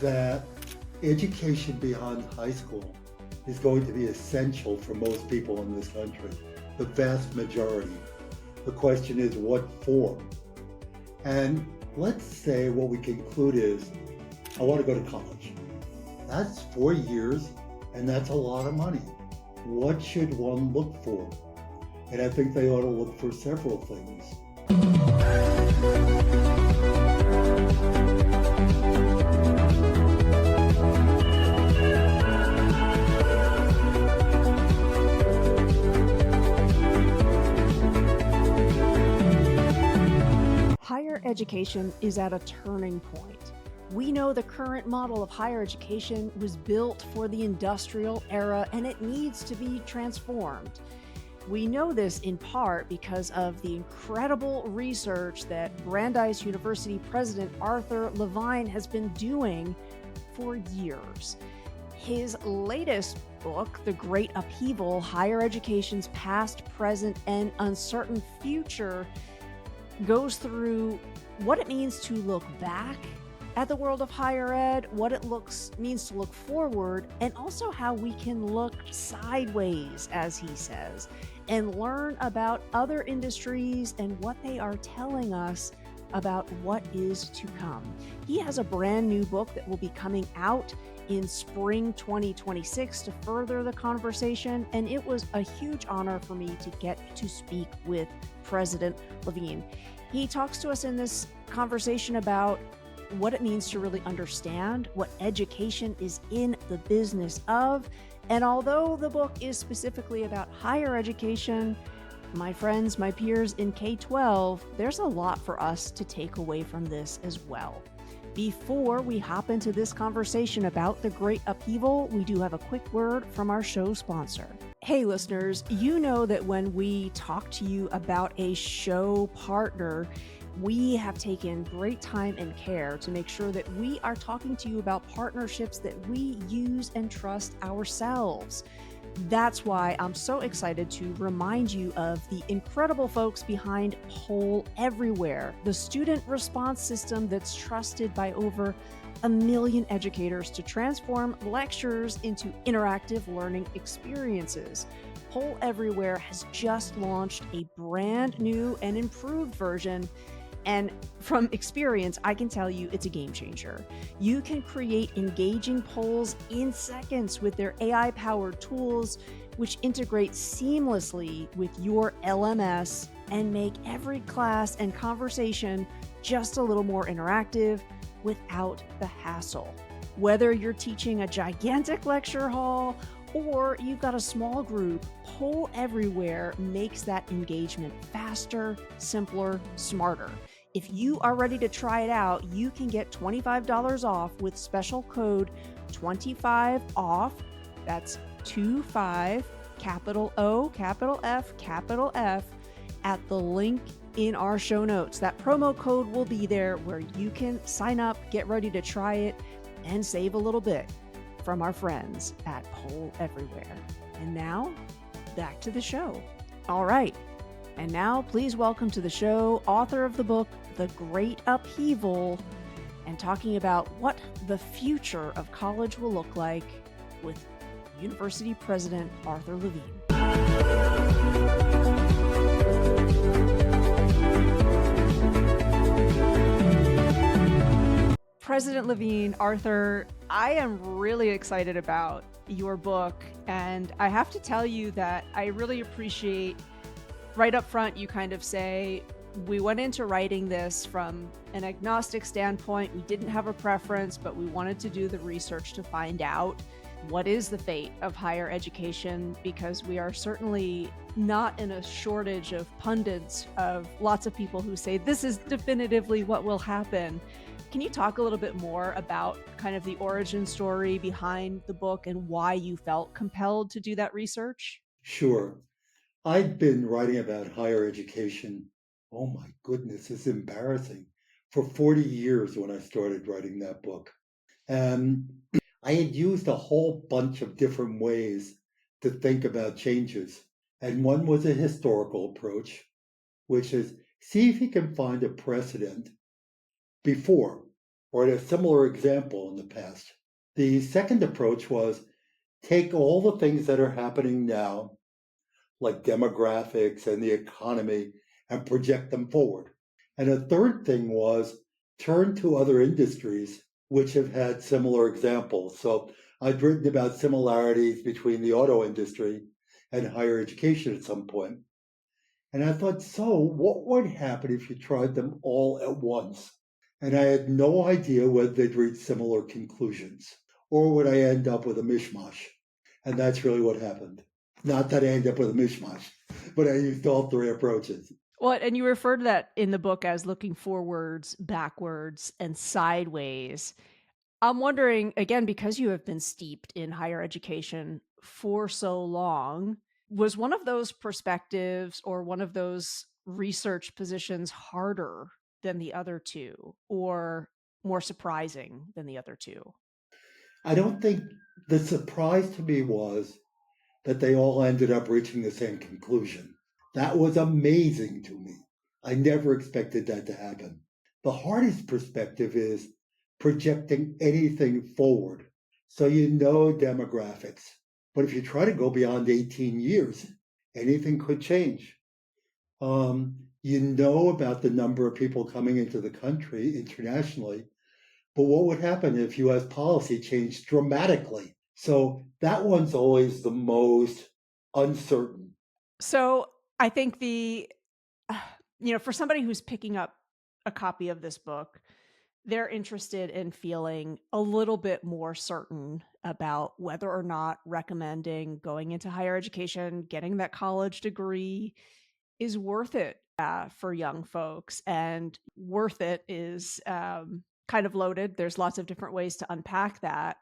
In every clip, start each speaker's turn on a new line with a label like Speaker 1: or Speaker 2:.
Speaker 1: that education beyond high school is going to be essential for most people in this country, the vast majority. The question is what form? And let's say what we conclude is, I want to go to college. That's 4 years, and that's a lot of money. What should one look for? And I think they ought to look for several things.
Speaker 2: Higher education is at a turning point. We know the current model of higher education was built for the industrial era and it needs to be transformed. We know this in part because of the incredible research that Brandeis University President Arthur Levine has been doing for years. His latest book, The Great Upheaval, Higher Education's Past, Present, and Uncertain Future, goes through what it means to look back at the world of higher ed, what it means to look forward, and also how we can look sideways, as he says, and learn about other industries and what they are telling us about what is to come. He has a brand new book that will be coming out in spring 2026 to further the conversation, and it was a huge honor for me to get to speak with President Levine. He talks to us in this conversation about what it means to really understand what education is in the business of. And although the book is specifically about higher education, my friends, my peers in K-12, there's a lot for us to take away from this as well. Before we hop into this conversation about the Great Upheaval, we do have a quick word from our show sponsor. Hey listeners, you know that when we talk to you about a show partner, we have taken great time and care to make sure that we are talking to you about partnerships that we use and trust ourselves. That's why I'm so excited to remind you of the incredible folks behind Poll Everywhere, the student response system that's trusted by over 1 million educators to transform lectures into interactive learning experiences. Poll Everywhere has just launched a brand new and improved version. And from experience, I can tell you it's a game changer. You can create engaging polls in seconds with their AI-powered tools, which integrate seamlessly with your LMS and make every class and conversation just a little more interactive without the hassle. Whether you're teaching a gigantic lecture hall or you've got a small group, Poll Everywhere makes that engagement faster, simpler, smarter. If you are ready to try it out, you can get $25 off with special code 25OFF. That's 25, capital O, capital F, capital F, at the link in our show notes. That promo code will be there where you can sign up, get ready to try it, and save a little bit from our friends at Poll Everywhere. And now, back to the show. All right. And now, please welcome to the show, author of the book, The Great Upheaval, and talking about what the future of college will look like with University President Arthur Levine. President Levine, Arthur, I am really excited about your book, and I have to tell you that I really appreciate right up front, you kind of say, we went into writing this from an agnostic standpoint. We didn't have a preference, but we wanted to do the research to find out what is the fate of higher education, because we are certainly not in a shortage of pundits, of lots of people who say this is definitively what will happen. Can you talk a little bit more about kind of the origin story behind the book and why you felt compelled to do that research?
Speaker 1: Sure. I'd been writing about higher education, oh my goodness, it's embarrassing, for 40 years when I started writing that book. And I had used a whole bunch of different ways to think about changes. And one was a historical approach, which is see if you can find a precedent before or a similar example in the past. The second approach was take all the things that are happening now, like demographics and the economy, and project them forward. And a third thing was turn to other industries which have had similar examples. So I'd written about similarities between the auto industry and higher education at some point. And I thought, so what would happen if you tried them all at once? And I had no idea whether they'd reach similar conclusions, or would I end up with a mishmash? And that's really what happened. Not that I ended up with a mishmash, but I used all three approaches.
Speaker 2: Well, and you refer to that in the book as looking forwards, backwards, and sideways. I'm wondering, again, because you have been steeped in higher education for so long, was one of those perspectives or one of those research positions harder than the other two, or more surprising than the other two?
Speaker 1: I don't think the surprise to me was that they all ended up reaching the same conclusion. That was amazing to me. I never expected that to happen. The hardest perspective is projecting anything forward. So you know demographics, but if you try to go beyond 18 years, anything could change. You know about the number of people coming into the country internationally, but what would happen if US policy changed dramatically? So that one's always the most uncertain.
Speaker 2: So I think for somebody who's picking up a copy of this book, they're interested in feeling a little bit more certain about whether or not recommending going into higher education, getting that college degree is worth it for young folks. And worth it is kind of loaded. There's lots of different ways to unpack that.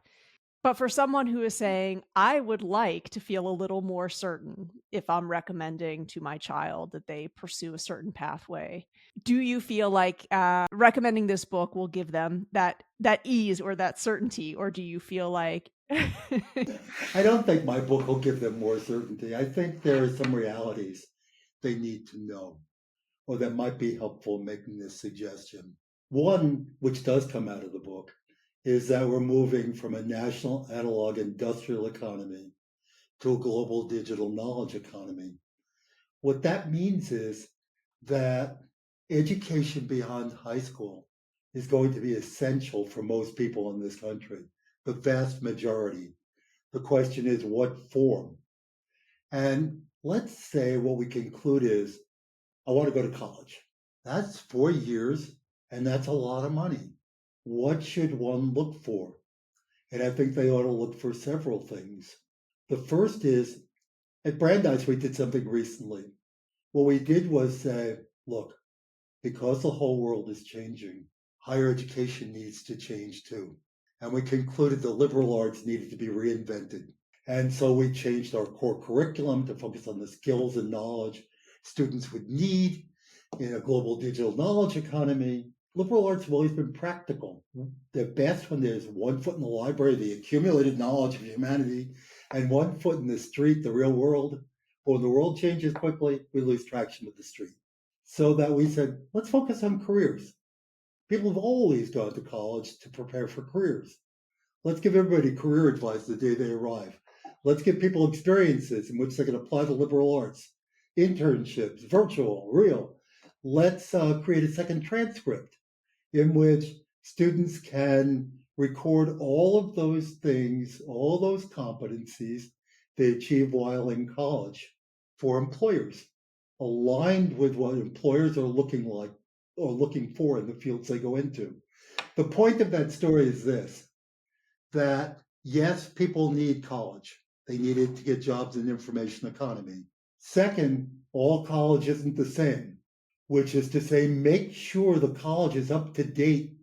Speaker 2: But for someone who is saying, I would like to feel a little more certain if I'm recommending to my child that they pursue a certain pathway, do you feel like recommending this book will give them that ease or that certainty, or do you feel like
Speaker 1: I don't think my book will give them more certainty. I think there are some realities they need to know or that might be helpful in making this suggestion. One, which does come out of the book, is that we're moving from a national analog industrial economy to a global digital knowledge economy. What that means is that education beyond high school is going to be essential for most people in this country, the vast majority. The question is what form? And let's say what we conclude is I want to go to college. That's 4 years and that's a lot of money. What should one look for? And I think they ought to look for several things. The first is at Brandeis, we did something recently. What we did was say, look, because the whole world is changing, higher education needs to change too. And we concluded the liberal arts needed to be reinvented. And so we changed our core curriculum to focus on the skills and knowledge students would need in a global digital knowledge economy. Liberal arts have always been practical. They're best when there's 1 foot in the library, the accumulated knowledge of humanity, and 1 foot in the street, the real world. But when the world changes quickly, we lose traction with the street. So that we said, let's focus on careers. People have always gone to college to prepare for careers. Let's give everybody career advice the day they arrive. Let's give people experiences in which they can apply the liberal arts, internships, virtual, real. Let's create a second transcript in which students can record all of those things, all those competencies they achieve while in college for employers, aligned with what employers are looking like or looking for in the fields they go into. The point of that story is this, that yes, people need college. They need it to get jobs in the information economy. Second, all college isn't the same, which is to say, make sure the college is up to date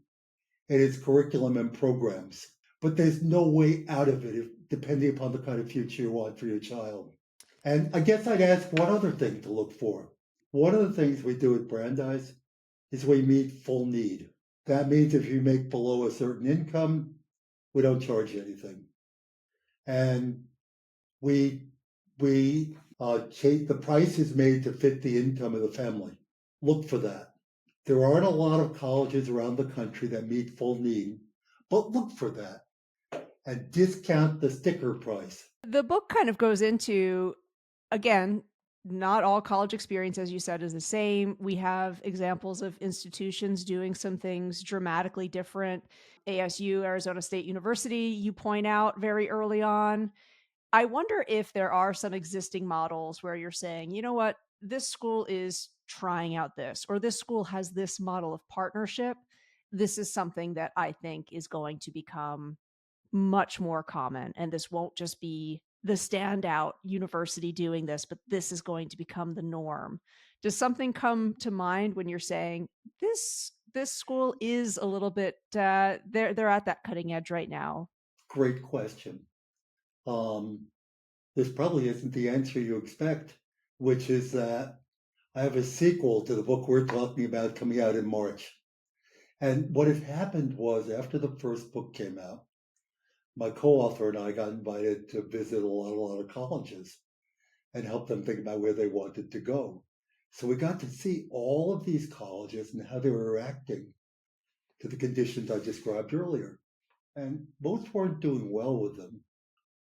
Speaker 1: in its curriculum and programs. But there's no way out of it depending upon the kind of future you want for your child. And I guess I'd ask one other thing to look for. One of the things we do at Brandeis is we meet full need. That means if you make below a certain income, we don't charge you anything. And the price is made to fit the income of the family. Look for that. There aren't a lot of colleges around the country that meet full need, but look for that and discount the sticker price.
Speaker 2: The book kind of goes into, again, not all college experience, as you said, is the same. We have examples of institutions doing some things dramatically different. ASU, Arizona State University, you point out very early on. I wonder if there are some existing models where you're saying, you know what, this school is trying out this, or this school has this model of partnership. This is something that I think is going to become much more common. And this won't just be the standout university doing this, but this is going to become the norm. Does something come to mind when you're saying this school is a little bit they're at that cutting edge right now?
Speaker 1: Great question. Um, this probably isn't the answer you expect, which is that I have a sequel to the book we're talking about coming out in March. And what had happened was after the first book came out, my co-author and I got invited to visit a lot of colleges and help them think about where they wanted to go. So we got to see all of these colleges and how they were reacting to the conditions I described earlier. And most weren't doing well with them,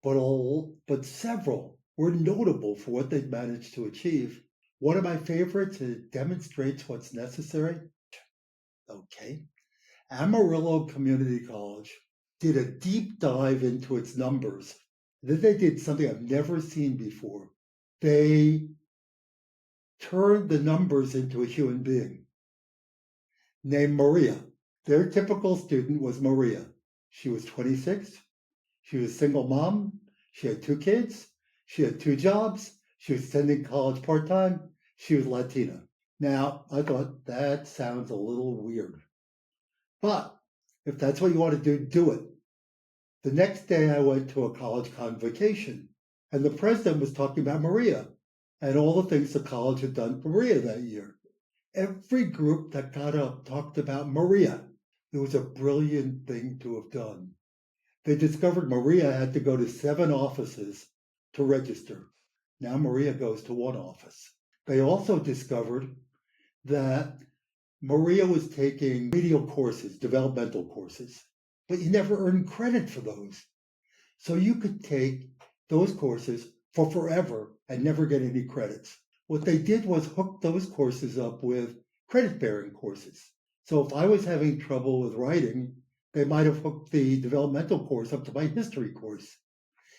Speaker 1: but several were notable for what they'd managed to achieve. One of my favorites, it demonstrates what's necessary. Okay. Amarillo Community College did a deep dive into its numbers. Then they did something I've never seen before. They turned the numbers into a human being named Maria. Their typical student was Maria. She was 26. She was a single mom. She had 2 kids. She had 2 jobs. She was attending college part-time. She was Latina. Now, I thought that sounds a little weird. But if that's what you want to do, do it. The next day, I went to a college convocation, and the president was talking about Maria and all the things the college had done for Maria that year. Every group that got up talked about Maria. It was a brilliant thing to have done. They discovered Maria had to go to 7 offices to register. Now Maria goes to 1 office. They also discovered that Maria was taking remedial courses, developmental courses, but you never earned credit for those. So you could take those courses for forever and never get any credits. What they did was hook those courses up with credit-bearing courses. So if I was having trouble with writing, they might have hooked the developmental course up to my history course.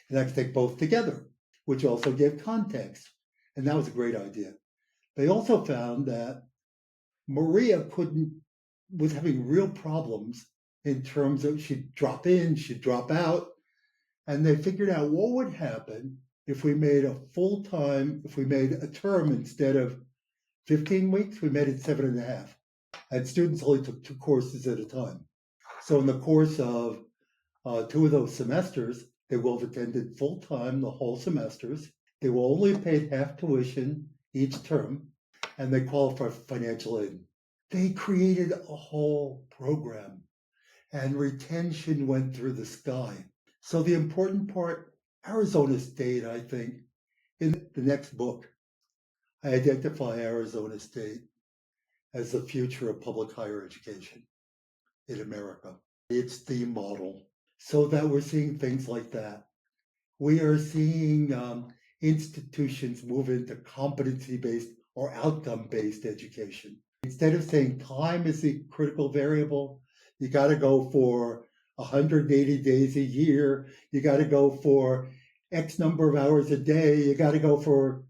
Speaker 1: And I could take both together, which also gave context. And that was a great idea. They also found that Maria was having real problems in terms of she'd drop in, she'd drop out. And they figured out what would happen if we made if we made a term instead of 15 weeks, we made it 7.5. And students only took 2 courses at a time. So in the course of 2 of those semesters, they will have attended full time the whole semesters. They will only have paid half tuition each term, and they qualify for financial aid. They created a whole program, and retention went through the sky. So the important part, Arizona State, I think, in the next book, I identify Arizona State as the future of public higher education in America. It's the model. So that we're seeing things like that. We are seeing institutions move into competency-based or outcome-based education. Instead of saying time is the critical variable, you got to go for 180 days a year. You got to go for X number of hours a day. You got to go for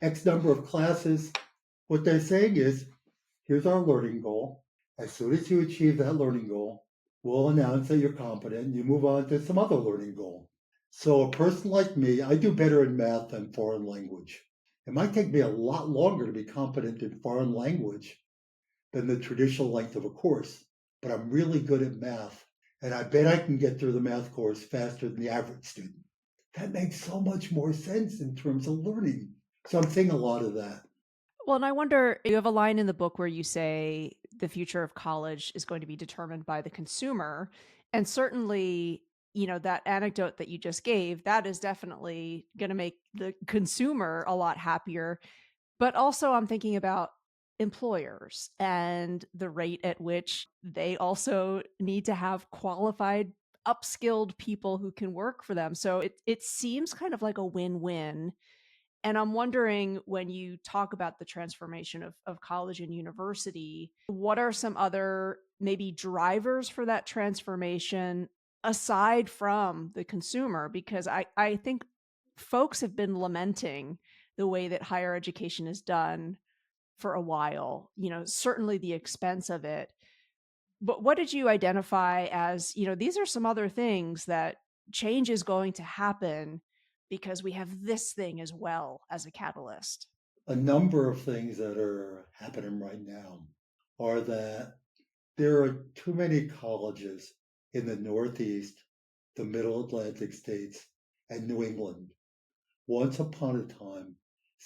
Speaker 1: X number of classes. What they're saying is, here's our learning goal. As soon as you achieve that learning goal, we'll announce that you're competent. You move on to some other learning goal. So a person like me, I do better in math than foreign language. It might take me a lot longer to be competent in foreign language than the traditional length of a course, but I'm really good at math, and I bet I can get through the math course faster than the average student. That makes so much more sense in terms of learning. So I'm seeing a lot of that.
Speaker 2: Well, and I wonder, you have a line in the book where you say the future of college is going to be determined by the consumer. And certainly, that anecdote that you just gave, that is definitely going to make the consumer a lot happier. But also, I'm thinking about employers and the rate at which they also need to have qualified, upskilled people who can work for them. So it seems kind of like a win-win. And I'm wondering, when you talk about the transformation of college and university, what are some other maybe drivers for that transformation aside from the consumer? Because I think folks have been lamenting the way that higher education is done for a while, certainly the expense of it. But what did you identify as, these are some other things that change is going to happen because we have this thing as well as a catalyst?
Speaker 1: A number of things that are happening right now are that there are too many colleges in the Northeast, the Middle Atlantic states, and New England. Once upon a time,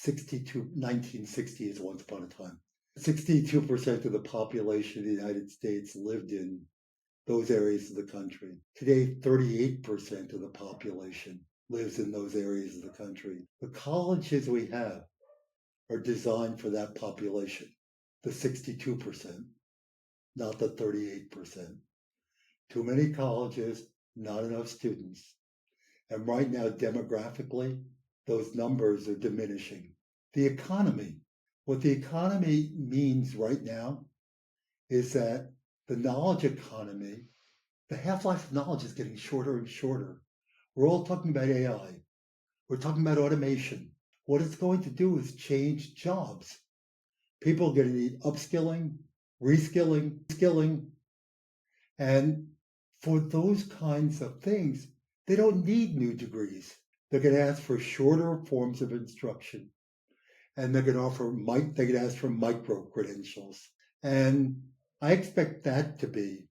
Speaker 1: 1960 is once upon a time. 62% of the population of the United States lived in those areas of the country. Today, 38% of the population lives in those areas of the country. The colleges we have are designed for that population, the 62%, not the 38%. Too many colleges, not enough students. And right now, demographically, those numbers are diminishing. The economy. What the economy means right now is that the knowledge economy, the half-life of knowledge is getting shorter and shorter. We're all talking about AI. We're talking about automation. What it's going to do is change jobs. People are going to need upskilling, reskilling, skilling. And for those kinds of things, they don't need new degrees. They're going to ask for shorter forms of instruction. And they can ask for micro credentials. And I expect that to be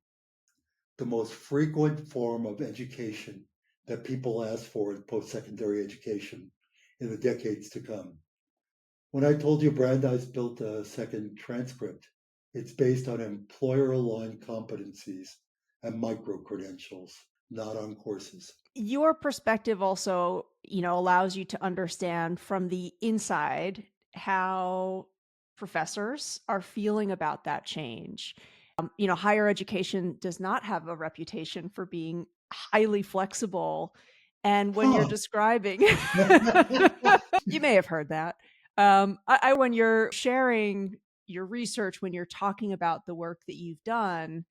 Speaker 1: the most frequent form of education that people ask for in post-secondary education in the decades to come. When I told you Brandeis built a second transcript, it's based on employer-aligned competencies and micro credentials, not on courses.
Speaker 2: Your perspective also, allows you to understand from the inside how professors are feeling about that change. Higher education does not have a reputation for being highly flexible. And when you're
Speaker 1: Huh.
Speaker 2: describing, you may have heard that. When you're sharing your research, when you're talking about the work that you've done,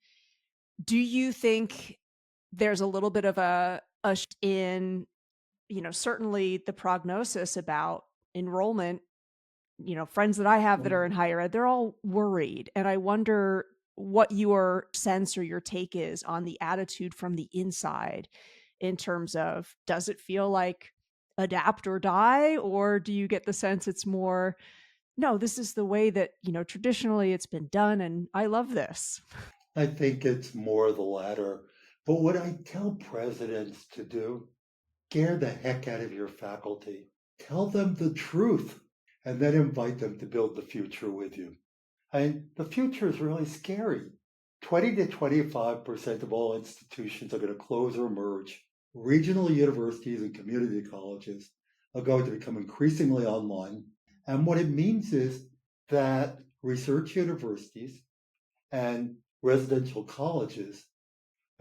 Speaker 2: do you think there's a little bit of a shift in, certainly the prognosis about enrollment? Friends that I have that are in higher ed, they're all worried. And I wonder what your sense or your take is on the attitude from the inside in terms of, does it feel like adapt or die? Or do you get the sense it's more, no, this is the way that, traditionally it's been done and I love this?
Speaker 1: I think it's more the latter. But what I tell presidents to do, scare the heck out of your faculty. Tell them the truth and then invite them to build the future with you. And the future is really scary. 20 to 25% of all institutions are going to close or merge. Regional universities and community colleges are going to become increasingly online. And what it means is that research universities and residential colleges,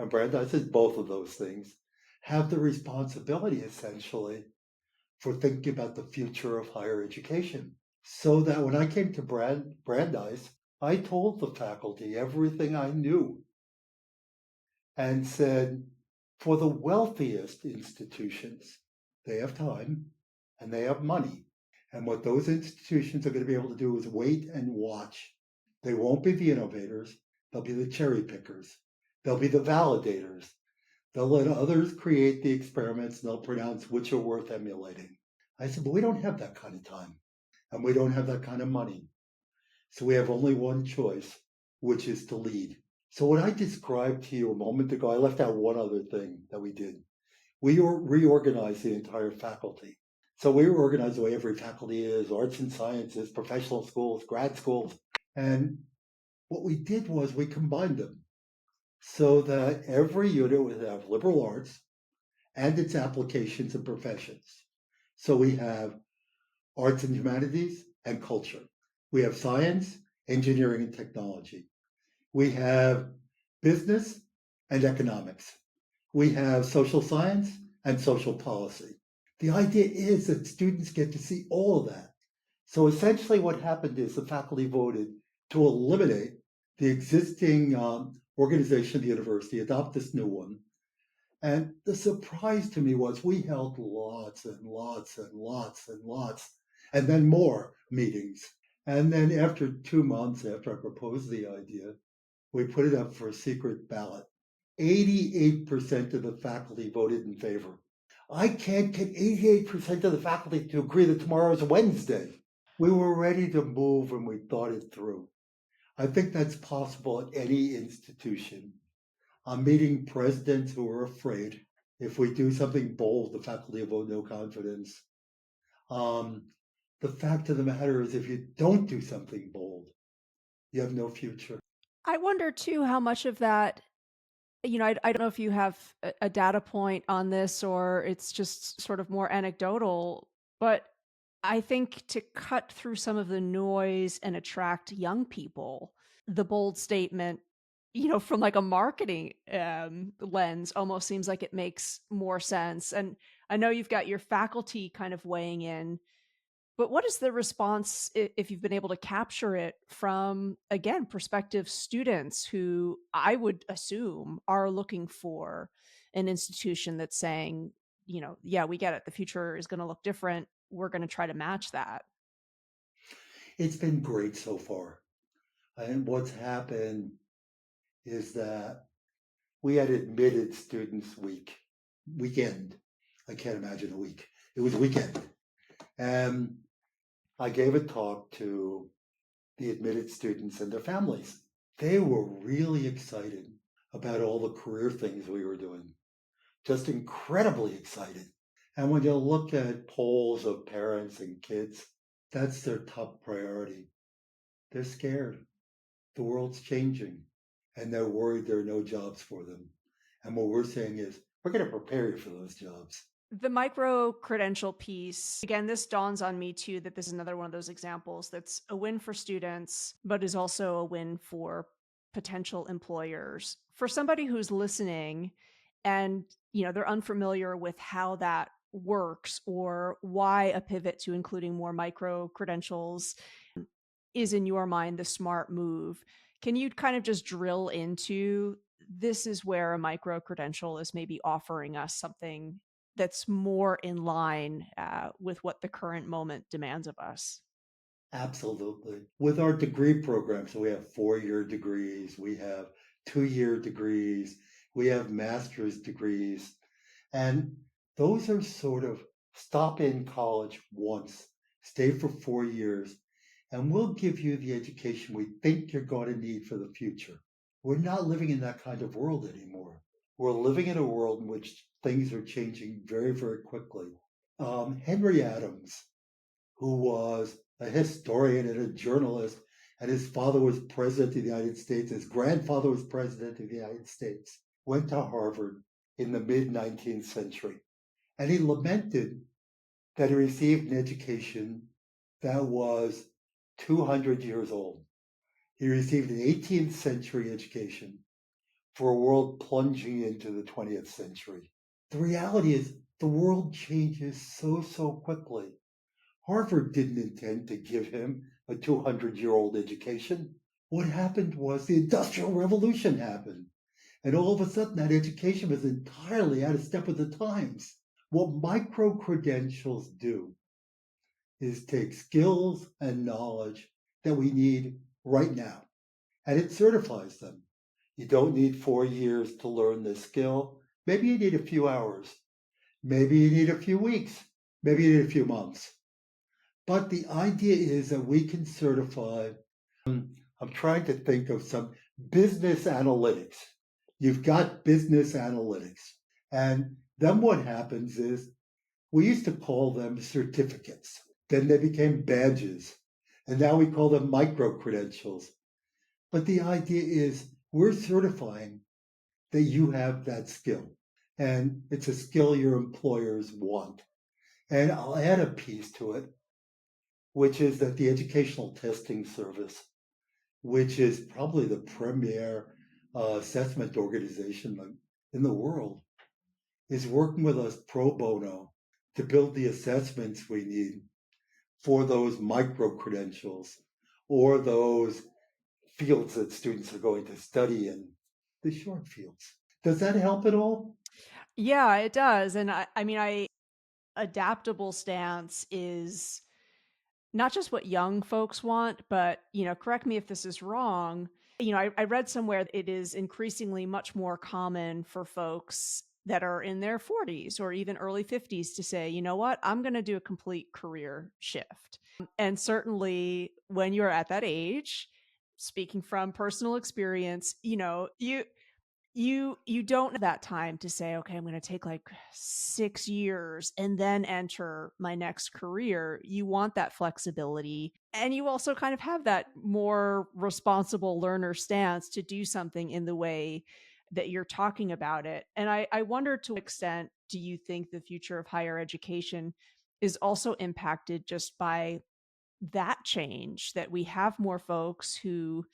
Speaker 1: and Brandeis is both of those things, have the responsibility essentially for thinking about the future of higher education. So that when I came to Brandeis, I told the faculty everything I knew and said, for the wealthiest institutions, they have time and they have money. And what those institutions are going to be able to do is wait and watch. They won't be the innovators, they'll be the cherry pickers, they'll be the validators. They'll let others create the experiments and they'll pronounce which are worth emulating. I said, but we don't have that kind of time and we don't have that kind of money. So we have only one choice, which is to lead. So what I described to you a moment ago, I left out one other thing that we did. We reorganized the entire faculty. So we reorganized the way every faculty is, arts and sciences, professional schools, grad schools. And what we did was we combined them so that every unit would have liberal arts and its applications and professions. So we have arts and humanities and culture. We have science engineering and technology. We have business and economics. We have social science and social policy. The idea is that students get to see all of that. So essentially what happened is the faculty voted to eliminate the existing organization of the university, adopt this new one. And the surprise to me was we held lots and lots and lots and lots, and then more meetings. And then after 2 months after I proposed the idea, we put it up for a secret ballot. 88% of the faculty voted in favor. I can't get 88% of the faculty to agree that tomorrow is Wednesday. We were ready to move and we thought it through. I think that's possible at any institution. I'm meeting presidents who are afraid. If we do something bold, the faculty will vote no confidence. The fact of the matter is, if you don't do something bold, you have no future.
Speaker 2: I wonder too how much of that, I don't know if you have a data point on this or it's just sort of more anecdotal, but I think to cut through some of the noise and attract young people, the bold statement, from like a marketing lens almost seems like it makes more sense. And I know you've got your faculty kind of weighing in, but what is the response if you've been able to capture it from, again, prospective students who I would assume are looking for an institution that's saying, yeah, we get it. The future is going to look different. We're going to try to match that.
Speaker 1: It's been great so far. And what's happened is that we had admitted students weekend. I can't imagine a week. It was weekend. And I gave a talk to the admitted students and their families. They were really excited about all the career things we were doing, just incredibly excited. And when you look at polls of parents and kids, that's their top priority. They're scared. The world's changing and they're worried there are no jobs for them. And what we're saying is, we're going to prepare you for those jobs.
Speaker 2: The micro credential piece, again, this dawns on me too that this is another one of those examples that's a win for students, but is also a win for potential employers. For somebody who's listening and, they're unfamiliar with how that works or why a pivot to including more micro credentials is in your mind the smart move. Can you kind of just drill into this is where a micro credential is maybe offering us something that's more in line with what the current moment demands of us?
Speaker 1: Absolutely. With our degree programs, so we have 4-year degrees, we have 2-year degrees, we have master's degrees, and those are sort of stop in college once, stay for 4 years, and we'll give you the education we think you're going to need for the future. We're not living in that kind of world anymore. We're living in a world in which things are changing very, very quickly. Henry Adams, who was a historian and a journalist, and his father was president of the United States, his grandfather was president of the United States, went to Harvard in the mid-19th century. And he lamented that he received an education that was 200 years old. He received an 18th century education for a world plunging into the 20th century. The reality is the world changes so quickly. Harvard didn't intend to give him a 200-year-old education. What happened was the Industrial Revolution happened. And all of a sudden, that education was entirely out of step with the times. What micro-credentials do is take skills and knowledge that we need right now, and it certifies them. You don't need 4 years to learn this skill. Maybe you need a few hours. Maybe you need a few weeks. Maybe you need a few months. But the idea is that we can certify, I'm trying to think of some business analytics. You've got business analytics. And then what happens is we used to call them certificates. Then they became badges. And now we call them micro credentials. But the idea is we're certifying that you have that skill. And it's a skill your employers want. And I'll add a piece to it, which is that the Educational Testing Service which is probably the premier assessment organization in the world, is working with us pro bono to build the assessments we need for those micro credentials or those fields that students are going to study in, the short fields. Does that help at all?
Speaker 2: Yeah, it does. And I adaptable stance is not just what young folks want, but, correct me if this is wrong. I read somewhere that it is increasingly much more common for folks that are in their 40s or even early 50s to say, you know what, I'm going to do a complete career shift. And certainly when you're at that age, speaking from personal experience, you don't have that time to say, okay, I'm going to take like 6 years and then enter my next career. You want that flexibility, and you also kind of have that more responsible learner stance to do something in the way that you're talking about it. And I wonder, to what extent do you think the future of higher education is also impacted just by that change, that we have more folks who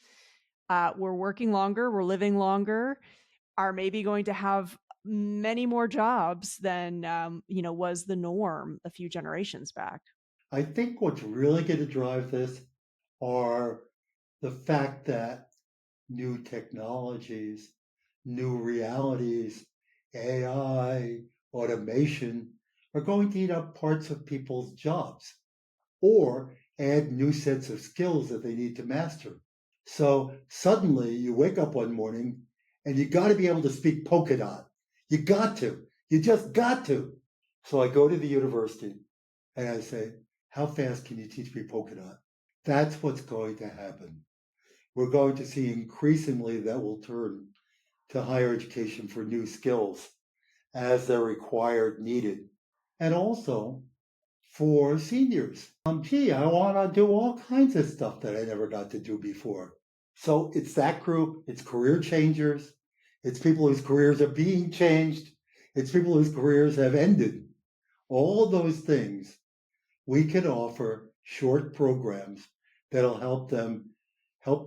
Speaker 2: were working longer, were living longer, are maybe going to have many more jobs than was the norm a few generations back.
Speaker 1: I think what's really going to drive this are the fact that new technologies, new realities, AI, automation are going to eat up parts of people's jobs or add new sets of skills that they need to master. So suddenly you wake up one morning and you got to be able to speak polka dot. You got to. You just got to. So I go to the university and I say, how fast can you teach me polka dot? That's what's going to happen. We're going to see increasingly that will turn to higher education for new skills as they're required, needed, and also for seniors. Gee, I want to do all kinds of stuff that I never got to do before. So it's that group, it's career changers, it's people whose careers are being changed, it's people whose careers have ended. All of those things, we can offer short programs that'll help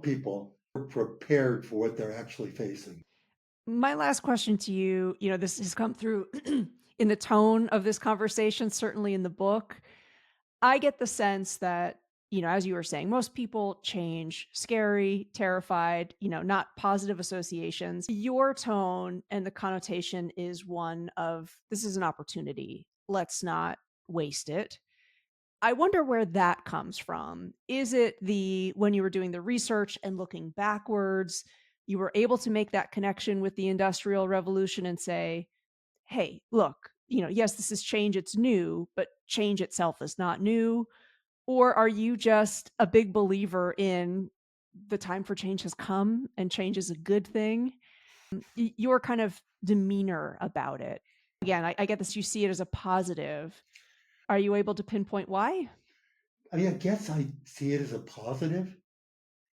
Speaker 1: people prepared for what they're actually facing.
Speaker 2: My last question to you, this has come through in the tone of this conversation, certainly in the book. I get the sense that, as you were saying, most people change scary, terrified, not positive associations. Your tone and the connotation is one of, this is an opportunity. Let's not waste it. I wonder where that comes from. Is it when you were doing the research and looking backwards, you were able to make that connection with the Industrial Revolution and say, hey, look, yes, this is change, it's new, but change itself is not new? Or are you just a big believer in the time for change has come and change is a good thing? Your kind of demeanor about it. Again, I get this, you see it as a positive. Are you able to pinpoint why?
Speaker 1: I mean, I guess I see it as a positive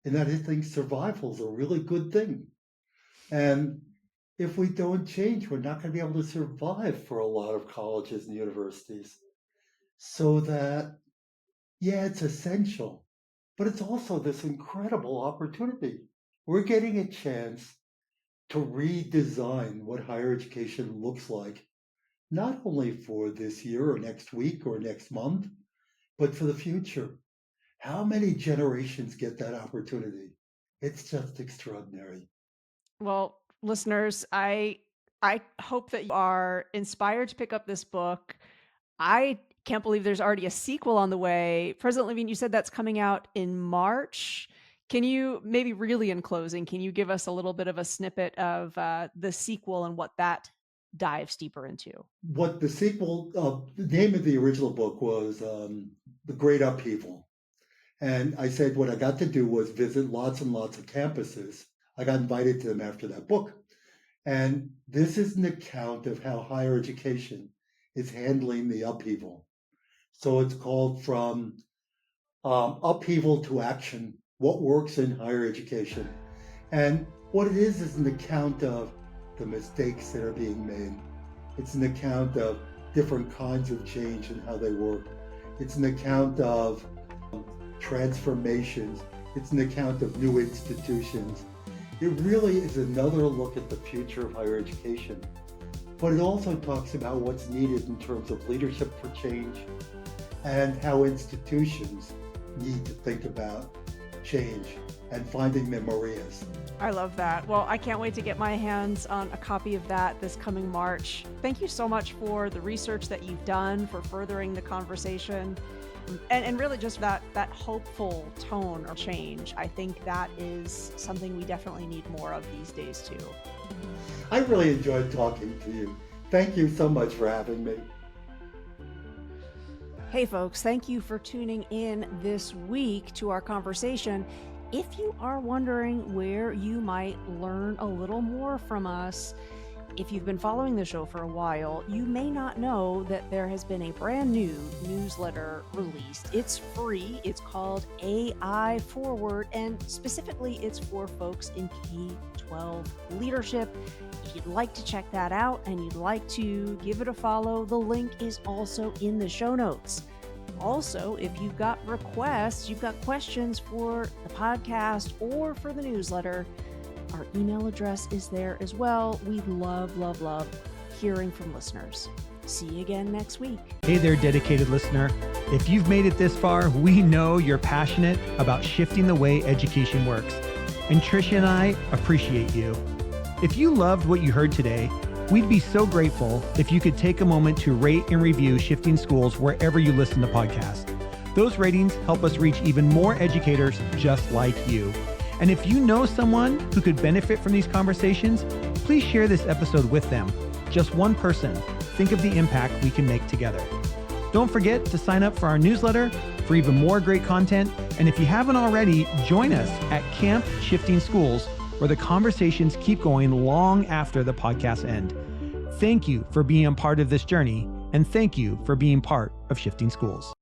Speaker 1: in that I think survival is a really good thing. And if we don't change, we're not going to be able to survive for a lot of colleges and universities. So that, yeah, it's essential, but it's also this incredible opportunity. We're getting a chance to redesign what higher education looks like, not only for this year or next week or next month, but for the future. How many generations get that opportunity? It's just extraordinary.
Speaker 2: Well, listeners, I hope that you are inspired to pick up this book. I can't believe there's already a sequel on the way. President Levine, you said that's coming out in March. Can you, maybe really in closing, can you give us a little bit of a snippet of the sequel and what that dives deeper into?
Speaker 1: What the sequel, the name of the original book was The Great Upheaval. And I said what I got to do was visit lots and lots of campuses. I got invited to them after that book. And this is an account of how higher education is handling the upheaval. So it's called From Upheaval to Action, What Works in Higher Education. And what it is an account of the mistakes that are being made. It's an account of different kinds of change and how they work. It's an account of transformations It's an account of new institutions. It really is another look at the future of higher education. But it also talks about what's needed in terms of leadership for change and how institutions need to think about change and finding their Marias.
Speaker 2: I love that. Well, I can't wait to get my hands on a copy of that this coming March. Thank you so much for the research that you've done, for furthering the conversation, and really just that hopeful tone of change. I think that is something we definitely need more of these days too.
Speaker 1: I really enjoyed talking to you. Thank you so much for having me.
Speaker 2: Hey folks, thank you for tuning in this week to our conversation. If you are wondering where you might learn a little more from us, if you've been following the show for a while, you may not know that there has been a brand new newsletter released. It's free. It's called AI Forward, and specifically it's for folks in K-12 leadership. If you'd like to check that out and you'd like to give it a follow, the link is also in the show notes. Also, if you've got requests, you've got questions for the podcast or for the newsletter, our email address is there as well. We love hearing from listeners. See you again next week.
Speaker 3: Hey there, dedicated listener. If you've made it this far, we know you're passionate about shifting the way education works. And Tricia and I appreciate you. If you loved what you heard today, we'd be so grateful if you could take a moment to rate and review Shifting Schools wherever you listen to podcasts. Those ratings help us reach even more educators just like you. And if you know someone who could benefit from these conversations, please share this episode with them. Just one person. Think of the impact we can make together. Don't forget to sign up for our newsletter for even more great content. And if you haven't already, join us at Camp Shifting Schools, where the conversations keep going long after the podcast end. Thank you for being a part of this journey, and thank you for being part of Shifting Schools.